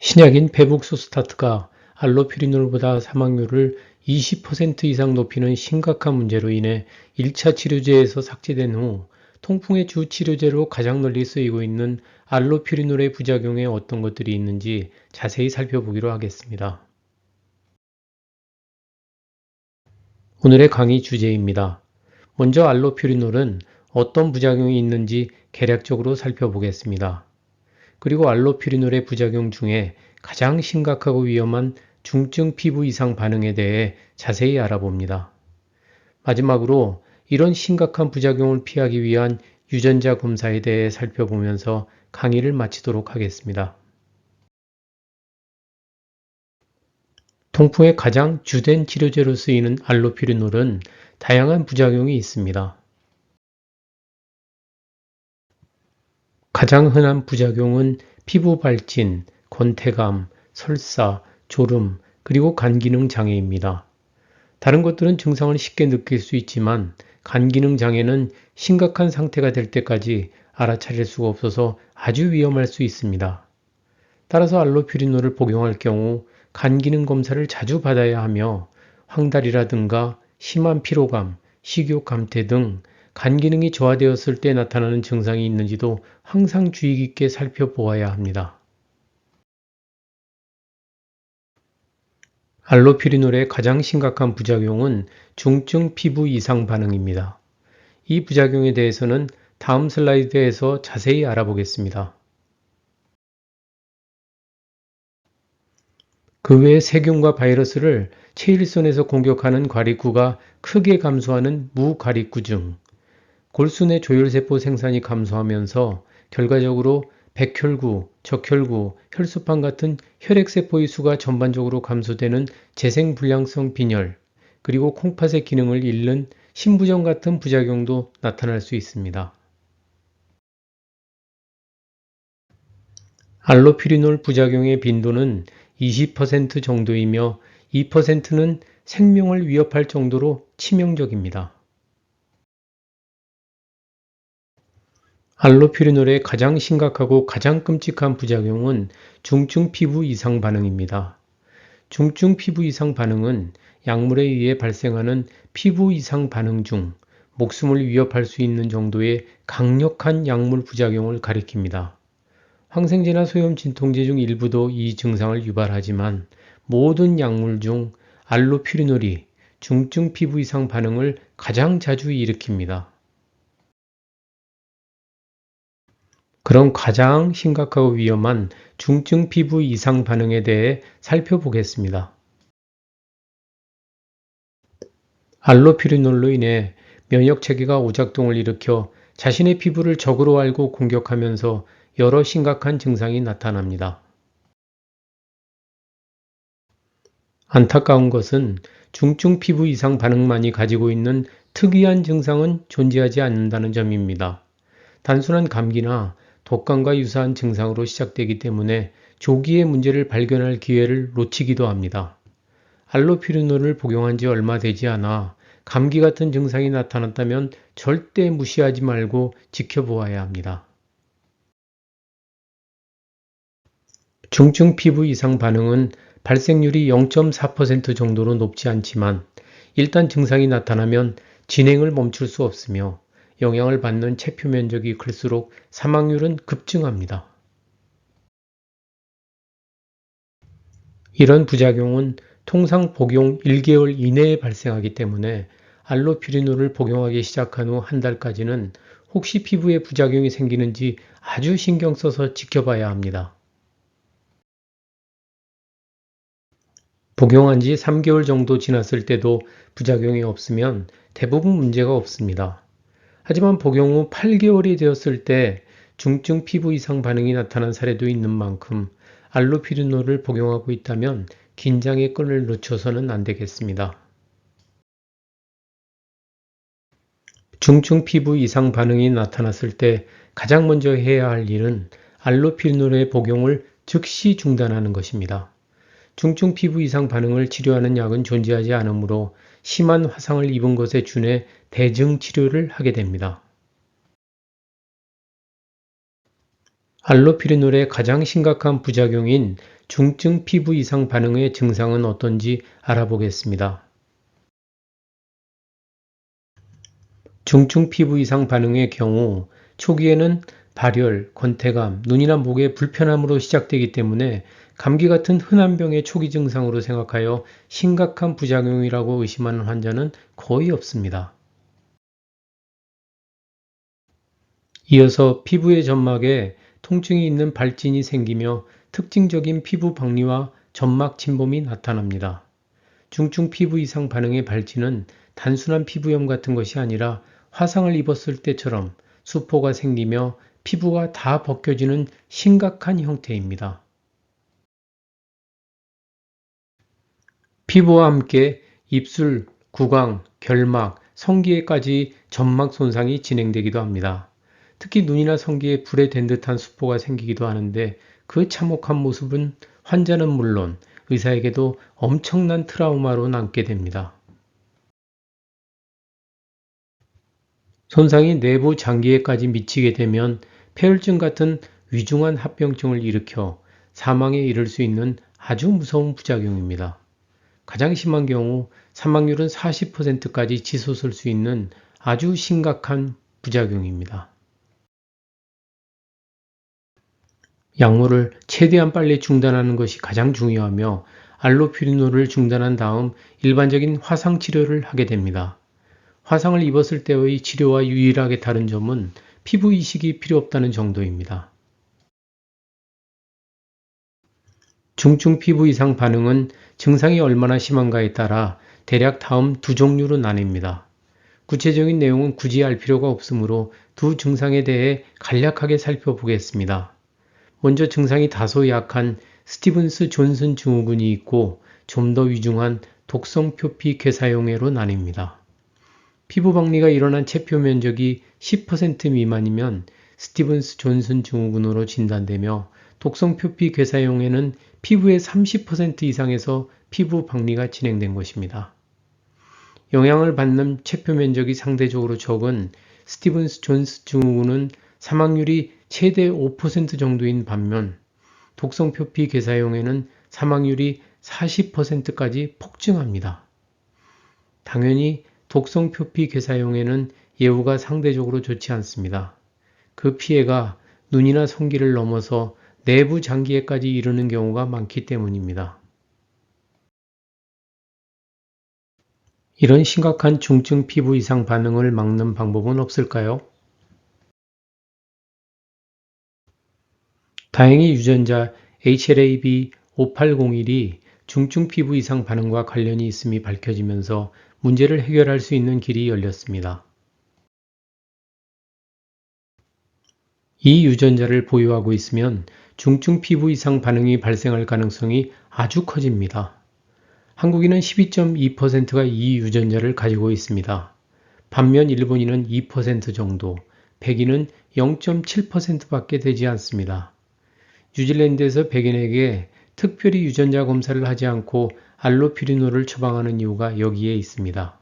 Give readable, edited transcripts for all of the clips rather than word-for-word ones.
신약인 페북소스타트가 알로피리놀보다 사망률을 20% 이상 높이는 심각한 문제로 인해 1차 치료제에서 삭제된 후 통풍의 주 치료제로 가장 널리 쓰이고 있는 알로피리놀의 부작용에 어떤 것들이 있는지 자세히 살펴보기로 하겠습니다. 오늘의 강의 주제입니다. 먼저 알로피리놀은 어떤 부작용이 있는지 개략적으로 살펴보겠습니다. 그리고 알로피리놀의 부작용 중에 가장 심각하고 위험한 중증 피부 이상 반응에 대해 자세히 알아봅니다. 마지막으로 이런 심각한 부작용을 피하기 위한 유전자 검사에 대해 살펴보면서 강의를 마치도록 하겠습니다. 통풍의 가장 주된 치료제로 쓰이는 알로피리놀은 다양한 부작용이 있습니다. 가장 흔한 부작용은 피부 발진, 권태감, 설사, 졸음, 그리고 간 기능 장애입니다. 다른 것들은 증상을 쉽게 느낄 수 있지만 간 기능 장애는 심각한 상태가 될 때까지 알아차릴 수가 없어서 아주 위험할 수 있습니다. 따라서 알로피리놀을 복용할 경우 간 기능 검사를 자주 받아야 하며 황달이라든가 심한 피로감, 식욕 감퇴 등 간 기능이 저하되었을 때 나타나는 증상이 있는지도 항상 주의 깊게 살펴보아야 합니다. 알로피리놀의 가장 심각한 부작용은 중증 피부 이상 반응입니다. 이 부작용에 대해서는 다음 슬라이드에서 자세히 알아보겠습니다. 그 외에 세균과 바이러스를 체일선에서 공격하는 과립구가 크게 감소하는 무과립구증, 골수내 조혈세포 생산이 감소하면서 결과적으로 백혈구, 적혈구, 혈소판 같은 혈액세포의 수가 전반적으로 감소되는 재생불량성 빈혈, 그리고 콩팥의 기능을 잃는 신부전 같은 부작용도 나타날 수 있습니다. 알로피리놀 부작용의 빈도는 20% 정도이며 2%는 생명을 위협할 정도로 치명적입니다. 알로피리놀의 가장 심각하고 가장 끔찍한 부작용은 중증 피부 이상 반응입니다. 중증 피부 이상 반응은 약물에 의해 발생하는 피부 이상 반응 중 목숨을 위협할 수 있는 정도의 강력한 약물 부작용을 가리킵니다. 항생제나 소염 진통제 중 일부도 이 증상을 유발하지만 모든 약물 중 알로피리놀이 중증 피부 이상 반응을 가장 자주 일으킵니다. 그런 가장 심각하고 위험한 중증 피부 이상 반응에 대해 살펴보겠습니다. 알로피리놀로 인해 면역체계가 오작동을 일으켜 자신의 피부를 적으로 알고 공격하면서 여러 심각한 증상이 나타납니다. 안타까운 것은 중증 피부 이상 반응만이 가지고 있는 특이한 증상은 존재하지 않는다는 점입니다. 단순한 감기나 독감과 유사한 증상으로 시작되기 때문에 조기에 문제를 발견할 기회를 놓치기도 합니다. 알로피리놀을 복용한 지 얼마 되지 않아 감기 같은 증상이 나타났다면 절대 무시하지 말고 지켜보아야 합니다. 중증 피부 이상 반응은 발생률이 0.4% 정도로 높지 않지만 일단 증상이 나타나면 진행을 멈출 수 없으며 영향을 받는 체표 면적이 클수록 사망률은 급증합니다. 이런 부작용은 통상 복용 1개월 이내에 발생하기 때문에 알로피리놀을 복용하기 시작한 후 한 달까지는 혹시 피부에 부작용이 생기는지 아주 신경 써서 지켜봐야 합니다. 복용한 지 3개월 정도 지났을 때도 부작용이 없으면 대부분 문제가 없습니다. 하지만 복용 후 8개월이 되었을 때 중증 피부 이상 반응이 나타난 사례도 있는 만큼 알로피리놀을 복용하고 있다면 긴장의 끈을 놓쳐서는 안 되겠습니다. 중증 피부 이상 반응이 나타났을 때 가장 먼저 해야 할 일은 알로피리놀의 복용을 즉시 중단하는 것입니다. 중증 피부 이상 반응을 치료하는 약은 존재하지 않으므로 심한 화상을 입은 것에 준해 대증 치료를 하게 됩니다. 알로피리놀의 가장 심각한 부작용인 중증 피부 이상 반응의 증상은 어떤지 알아보겠습니다. 중증 피부 이상 반응의 경우 초기에는 발열, 권태감, 눈이나 목의 불편함으로 시작되기 때문에 감기 같은 흔한 병의 초기 증상으로 생각하여 심각한 부작용이라고 의심하는 환자는 거의 없습니다. 이어서 피부의 점막에 통증이 있는 발진이 생기며 특징적인 피부 박리와 점막 침범이 나타납니다. 중증 피부 이상 반응의 발진은 단순한 피부염 같은 것이 아니라 화상을 입었을 때처럼 수포가 생기며 피부가 다 벗겨지는 심각한 형태입니다. 피부와 함께 입술, 구강, 결막, 성기에까지 점막 손상이 진행되기도 합니다. 특히 눈이나 성기에 불에 댄 듯한 수포가 생기기도 하는데 그 참혹한 모습은 환자는 물론 의사에게도 엄청난 트라우마로 남게 됩니다. 손상이 내부 장기에까지 미치게 되면 폐혈증 같은 위중한 합병증을 일으켜 사망에 이를 수 있는 아주 무서운 부작용입니다. 가장 심한 경우 사망률은 40%까지 치솟을 수 있는 아주 심각한 부작용입니다. 약물을 최대한 빨리 중단하는 것이 가장 중요하며 알로피리놀을 중단한 다음 일반적인 화상 치료를 하게 됩니다. 화상을 입었을 때의 치료와 유일하게 다른 점은 피부 이식이 필요 없다는 정도입니다. 중증 피부 이상 반응은 증상이 얼마나 심한가에 따라 대략 다음 두 종류로 나뉩니다. 구체적인 내용은 굳이 알 필요가 없으므로 두 증상에 대해 간략하게 살펴보겠습니다. 먼저 증상이 다소 약한 스티븐스 존슨 증후군이 있고 좀 더 위중한 독성 표피 괴사용해로 나뉩니다. 피부 박리가 일어난 체표 면적이 10% 미만이면 스티븐스 존슨 증후군으로 진단되며 독성 표피 괴사용에는 피부의 30% 이상에서 피부 박리가 진행된 것입니다. 영향을 받는 체표 면적이 상대적으로 적은 스티븐스 존슨 증후군은 사망률이 최대 5% 정도인 반면 독성 표피 괴사용에는 사망률이 40%까지 폭증합니다. 당연히 독성 표피 괴사용에는 예후가 상대적으로 좋지 않습니다. 그 피해가 눈이나 성기를 넘어서 내부 장기에까지 이르는 경우가 많기 때문입니다. 이런 심각한 중증 피부 이상 반응을 막는 방법은 없을까요? 다행히 유전자 HLA-B5801이 중증 피부 이상 반응과 관련이 있음이 밝혀지면서 문제를 해결할 수 있는 길이 열렸습니다. 이 유전자를 보유하고 있으면 중증 피부 이상 반응이 발생할 가능성이 아주 커집니다. 한국인은 12.2%가 이 유전자를 가지고 있습니다. 반면 일본인은 2% 정도, 백인은 0.7%밖에 되지 않습니다. 뉴질랜드에서 백인에게 특별히 유전자 검사를 하지 않고 알로피리놀을 처방하는 이유가 여기에 있습니다.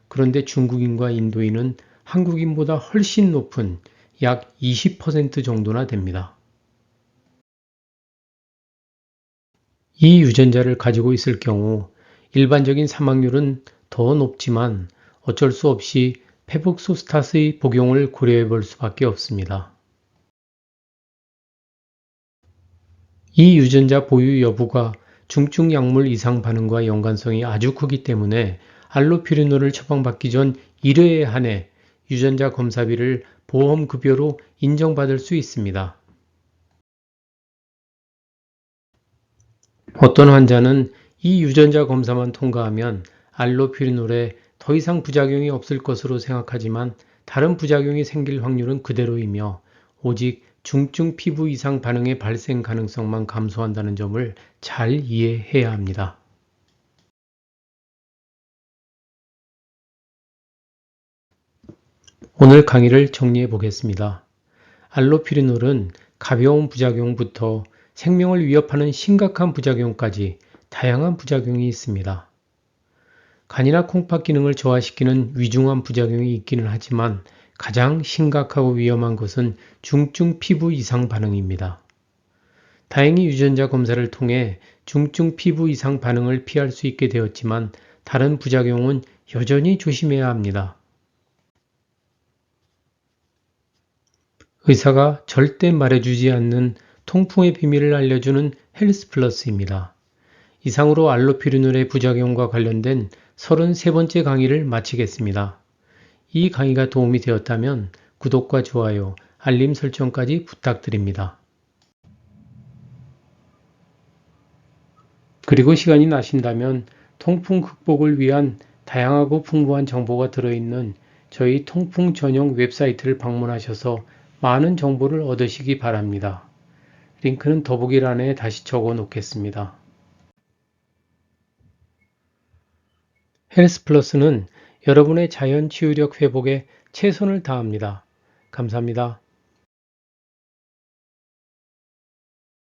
그런데 중국인과 인도인은 한국인보다 훨씬 높은 약 20% 정도나 됩니다. 이 유전자를 가지고 있을 경우 일반적인 사망률은 더 높지만 어쩔 수 없이 페북소스탓의 복용을 고려해 볼 수밖에 없습니다. 이 유전자 보유 여부가 중증 약물 이상 반응과 연관성이 아주 크기 때문에 알로피리놀을 처방받기 전 1회에 한해 유전자 검사비를 보험급여로 인정받을 수 있습니다. 어떤 환자는 이 유전자 검사만 통과하면 알로피리놀에 더 이상 부작용이 없을 것으로 생각하지만 다른 부작용이 생길 확률은 그대로이며 오직 중증 피부 이상 반응의 발생 가능성만 감소한다는 점을 잘 이해해야 합니다. 오늘 강의를 정리해 보겠습니다. 알로피리놀은 가벼운 부작용부터 생명을 위협하는 심각한 부작용까지 다양한 부작용이 있습니다. 간이나 콩팥 기능을 저하시키는 위중한 부작용이 있기는 하지만 가장 심각하고 위험한 것은 중증 피부 이상 반응입니다. 다행히 유전자 검사를 통해 중증 피부 이상 반응을 피할 수 있게 되었지만 다른 부작용은 여전히 조심해야 합니다. 의사가 절대 말해주지 않는 통풍의 비밀을 알려주는 헬스 플러스입니다. 이상으로 알로피리놀의 부작용과 관련된 33번째 강의를 마치겠습니다. 이 강의가 도움이 되었다면 구독과 좋아요, 알림 설정까지 부탁드립니다. 그리고 시간이 나신다면 통풍 극복을 위한 다양하고 풍부한 정보가 들어있는 저희 통풍 전용 웹사이트를 방문하셔서 많은 정보를 얻으시기 바랍니다. 링크는 더보기란에 다시 적어 놓겠습니다. 헬스 플러스는 여러분의 자연 치유력 회복에 최선을 다합니다. 감사합니다.